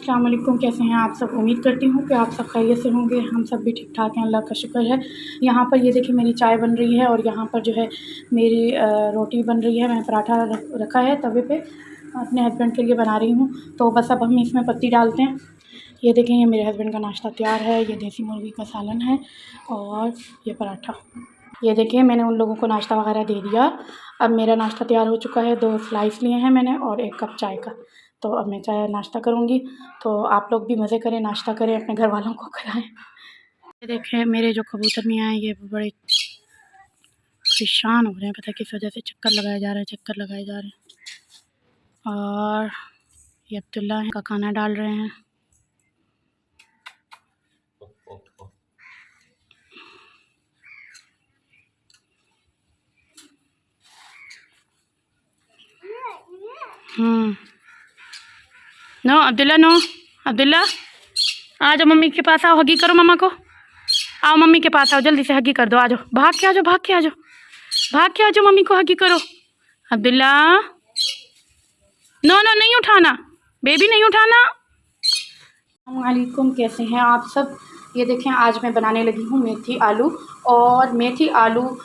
अस्सलाम वालेकुम, कैसे हैं आप सब। उम्मीद करती हूँ कि आप सब खैरियत से होंगे। हम सब भी ठीक ठाक हैं, अल्लाह का शुक्र है। यहाँ पर ये देखिए मेरी चाय बन रही है और यहाँ पर जो है मेरी रोटी बन रही है। मैंने पराठा रखा है तवे पे, अपने हस्बैंड के लिए बना रही हूँ। तो बस अब हम इसमें पत्ती डालते हैं। ये देखें, ये मेरे हस्बैंड का नाश्ता तैयार है। ये देसी मुर्गी का सालन है और ये पराठा। ये देखिए मैंने उन लोगों को नाश्ता वगैरह दे दिया। अब मेरा नाश्ता तैयार हो चुका है। 2 स्लाइस लिए हैं मैंने और 1 कप चाय का। तो अब मैं चाय नाश्ता करूँगी। तो आप लोग भी मज़े करें, नाश्ता करें, अपने घर वालों को खिलाएँ। ये देखें मेरे जो कबूतर मियाँ हैं ये बड़े परेशान हो रहे हैं, पता किस वजह से। चक्कर लगाए जा रहे हैं, चक्कर लगाए जा रहे हैं। और ये अब्दुल्ला का खाना डाल रहे हैं। नो अब्दुल्ला, नो अब्दुल्ला, आ जाओ मम्मी के पास, आओ हगी करो मम्मा को। आओ मम्मी के पास आओ, जल्दी से हगी कर दो। आ जाओ, भाग के आ जाओ, भाग के आ जाओ, भाग के आ जाओ, मम्मी को हगी करो। अब्दुल्ला, नो नो, नहीं उठाना बेबी, नहीं उठाना। अस्सलामुअलैकुम, कैसे हैं आप सब। ये देखें आज मैं बनाने लगी हूँ मेथी आलू। और मेथी आलू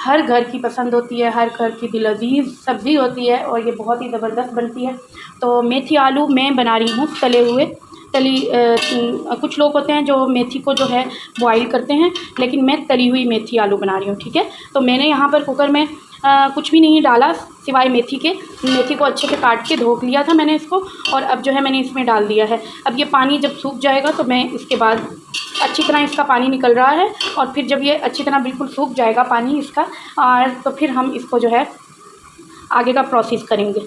हर घर की पसंद होती है, हर घर की दिलअज़ीज़ सब्ज़ी होती है और ये बहुत ही ज़बरदस्त बनती है। तो मेथी आलू मैं बना रही हूँ तले हुए। कुछ लोग होते हैं जो मेथी को जो है बॉईल करते हैं, लेकिन मैं तली हुई मेथी आलू बना रही हूँ, ठीक है। तो मैंने यहाँ पर कुकर में कुछ भी नहीं डाला सिवाय मेथी के। मेथी को अच्छे से काट के धो लिया था मैंने इसको, और अब जो है मैंने इसमें डाल दिया है। अब ये पानी जब सूख जाएगा तो मैं इसके बाद अच्छी तरह इसका पानी निकल रहा है, और फिर जब ये अच्छी तरह बिल्कुल सूख जाएगा पानी इसका, और तो फिर हम इसको जो है आगे का प्रोसेस करेंगे।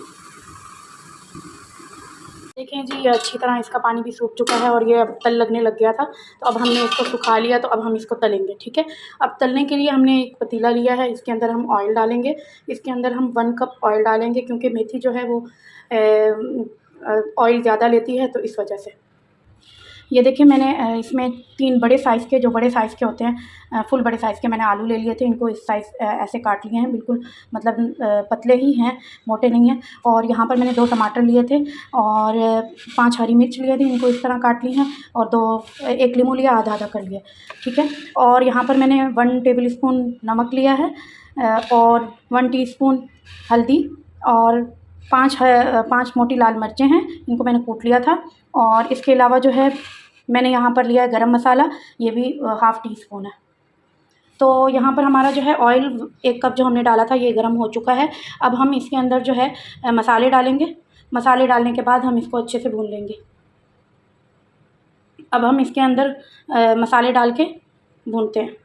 देखें जी, ये अच्छी तरह इसका पानी भी सूख चुका है और ये अब तल लगने लग गया था। तो अब हमने इसको सुखा लिया, तो अब हम इसको तलेंगे, ठीक है। अब तलने के लिए हमने एक पतीला लिया है, इसके अंदर हम ऑयल डालेंगे। इसके अंदर हम 1 कप ऑयल डालेंगे, क्योंकि मेथी जो है वो ऑयल ज़्यादा लेती है, तो इस वजह से। ये देखिए मैंने इसमें 3 बड़े साइज़ के, जो बड़े साइज़ के होते हैं, फुल बड़े साइज़ के मैंने आलू ले लिए थे। इनको इस साइज़ ऐसे काट लिए हैं, बिल्कुल मतलब पतले ही हैं, मोटे नहीं हैं। और यहाँ पर मैंने 2 टमाटर लिए थे और 5 हरी मिर्च लिए थे, इनको इस तरह काट ली हैं। और 1 लीमू लिया, आधा-आधा कर लिया, ठीक है। और यहाँ पर मैंने 1 टेबल स्पून नमक लिया है और 1 टीस्पून हल्दी, और 5 मोटी लाल मिर्चें हैं, इनको मैंने कूट लिया था। और इसके अलावा जो है मैंने यहाँ पर लिया है गरम मसाला, ये भी ½ टीस्पून है। तो यहाँ पर हमारा जो है ऑयल 1 कप जो हमने डाला था ये गर्म हो चुका है। अब हम इसके अंदर जो है मसाले डालेंगे। मसाले डालने के बाद हम इसको अच्छे से भून लेंगे। अब हम इसके अंदर मसाले डाल के भूनते हैं।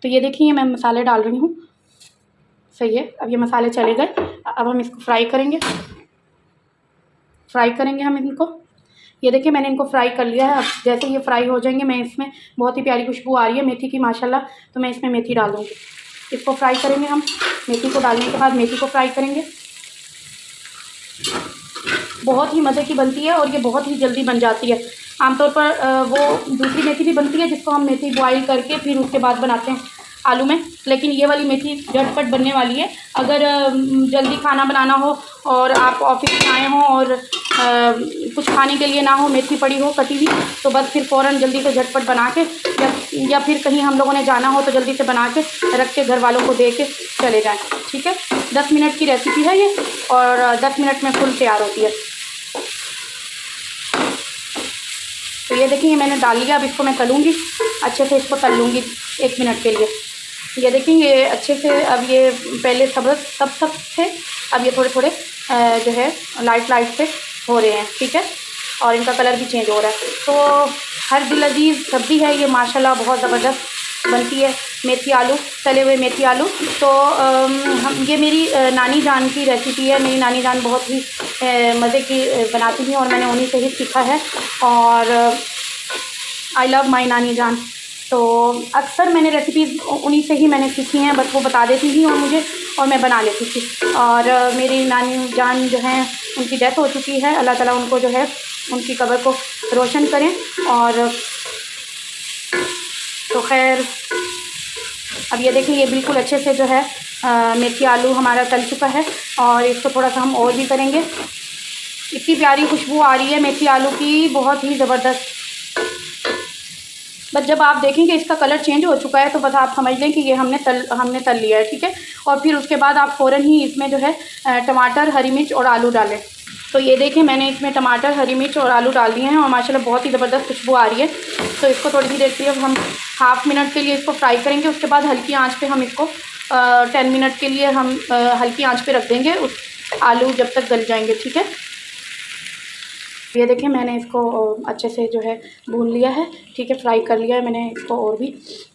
तो ये देखिए मैं मसाले डाल रही हूँ, सही है। अब ये मसाले चले गए, अब हम इसको फ्राई करेंगे हम इनको। ये देखिए मैंने इनको फ्राई कर लिया है। अब जैसे ये फ्राई हो जाएंगे, मैं इसमें बहुत ही प्यारी खुशबू आ रही है मेथी की माशाल्लाह, तो मैं इसमें मेथी डाल दूँगी। इसको फ्राई करेंगे हम। मेथी को डालने के बाद मेथी को फ्राई करेंगे। बहुत ही मज़े की बनती है और ये बहुत ही जल्दी बन जाती है। आमतौर पर वो दूसरी मेथी भी बनती है जिसको हम मेथी बॉयल करके फिर उसके बाद बनाते हैं आलू में, लेकिन ये वाली मेथी झटपट बनने वाली है। अगर जल्दी खाना बनाना हो और आप ऑफिस में आए हों और कुछ खाने के लिए ना हो, मेथी पड़ी हो कटी हुई, तो बस फिर फ़ौरन जल्दी से झटपट बना के, या फिर कहीं हम लोगों ने जाना हो तो जल्दी से बना के रख के घर वालों को दे के चले जाएँ, ठीक है। 10 मिनट की रेसिपी है ये, और 10 मिनट में फुल तैयार होती है। तो ये देखिए मैंने डाल लिया। अब इसको मैं तलूँगी, अच्छे से इसको तल लूँगी 1 मिनट के लिए। ये देखिए ये अच्छे से, अब ये पहले सब थे, अब ये थोड़े थोड़े जो है लाइट से हो रहे हैं, ठीक है। और इनका कलर भी चेंज हो रहा है। तो हर दिलअज़ीज़ सब्ज़ी है ये माशाल्लाह, बहुत ज़बरदस्त बनती है मेथी आलू, तले हुए मेथी आलू। तो ये मेरी नानी जान की रेसिपी है। मेरी नानी जान बहुत ही मज़े की बनाती हैं और मैंने उन्हीं से ही सीखा है। और आई लव माई नानी जान। तो अक्सर मैंने रेसिपीज़ उन्हीं से ही मैंने सीखी हैं, बस वो बता देती थी और मुझे, और मैं बना लेती थी। और मेरी नानी जान जो हैं उनकी डेथ हो चुकी है, अल्लाह ताला उनको जो है उनकी कब्र को रोशन करें। और तो खैर अब ये देखिए ये बिल्कुल अच्छे से जो है मेथी आलू हमारा तल चुका है, और इसको थोड़ा सा हम और भी करेंगे। इतनी प्यारी खुशबू आ रही है मेथी आलू की, बहुत ही ज़बरदस्त। बस जब आप देखेंगे इसका कलर चेंज हो चुका है तो बस आप समझ लें कि ये हमने तल लिया है, ठीक है। और फिर उसके बाद आप फ़ौरन ही इसमें जो है टमाटर, हरी मिर्च और आलू डालें। तो ये देखें मैंने इसमें टमाटर, हरी मिर्च और आलू डाल दिए हैं और माशाल्लाह बहुत ही ज़बरदस्त खुशबू आ रही है। तो इसको थोड़ी सी देर के लिए हम हाफ़ मिनट के लिए इसको फ्राई करेंगे। उसके बाद हल्की आंच पे हम इसको 10 मिनट के लिए हम हल्की आंच पे रख देंगे, उस आलू जब तक गल जाएंगे, ठीक है। ये देखें मैंने इसको अच्छे से जो है भून लिया है, ठीक है, फ्राई कर लिया है मैंने इसको और भी।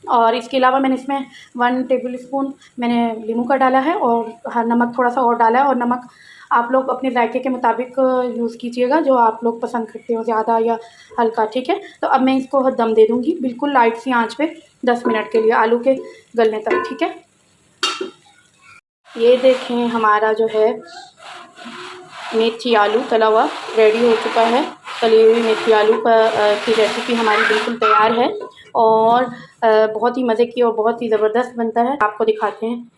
और इसके अलावा मैंने इसमें 1 टेबल स्पून मैंने नींबू का डाला है और नमक थोड़ा सा और डाला है। और नमक आप लोग अपने जायके के मुताबिक यूज़ कीजिएगा, जो आप लोग पसंद करते हो, ज़्यादा या हल्का, ठीक है। तो अब मैं इसको दम दे दूँगी बिल्कुल लाइट सी आँच पे 10 मिनट के लिए, आलू के गलने तक, ठीक है। ये देखें हमारा जो है मेथी आलू तला हुआ रेडी हो चुका है। तली हुई मेथी आलू की रेसिपी हमारी बिल्कुल तैयार है और बहुत ही मज़े की और बहुत ही ज़बरदस्त बनता है। आपको दिखाते हैं।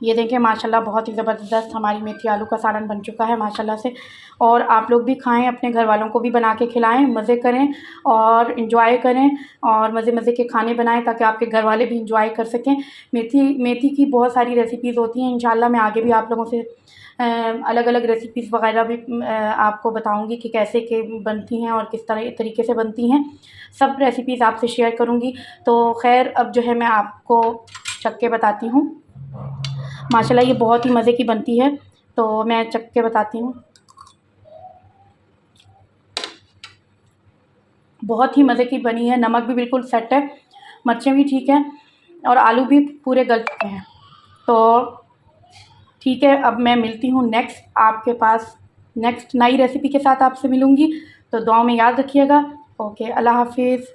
ये देखें माशाल्लाह बहुत ही ज़बरदस्त हमारी मेथी आलू का सालन बन चुका है माशाल्लाह से। और आप लोग भी खाएं, अपने घर वालों को भी बना के खिलाएं, मज़े करें और इन्जॉय करें और मज़े के खाने बनाएं ताकि आपके घर वाले भी इन्जॉय कर सकें। मेथी की बहुत सारी रेसिपीज़ होती हैं, इंशाल्लाह मैं आगे भी आप लोगों से अलग अलग रेसिपीज़ वगैरह भी आपको बताऊंगी कि कैसे के बनती हैं और किस तरीके से बनती हैं। सब रेसिपीज़ आपसे शेयर करूंगी। तो खैर अब जो है मैं आपको चख के बताती हूँ। माशाल्लाह ये बहुत ही मज़े की बनती है, तो मैं चख के बताती हूँ। बहुत ही मज़े की बनी है, नमक भी बिल्कुल सेट है, मिर्चें भी ठीक हैं और आलू भी पूरे गल चुके हैं। तो ठीक है, अब मैं मिलती हूँ नेक्स्ट नई रेसिपी के साथ आपसे मिलूँगी। तो दुआओं में याद रखिएगा। ओके, अल्लाह हाफ़िज़।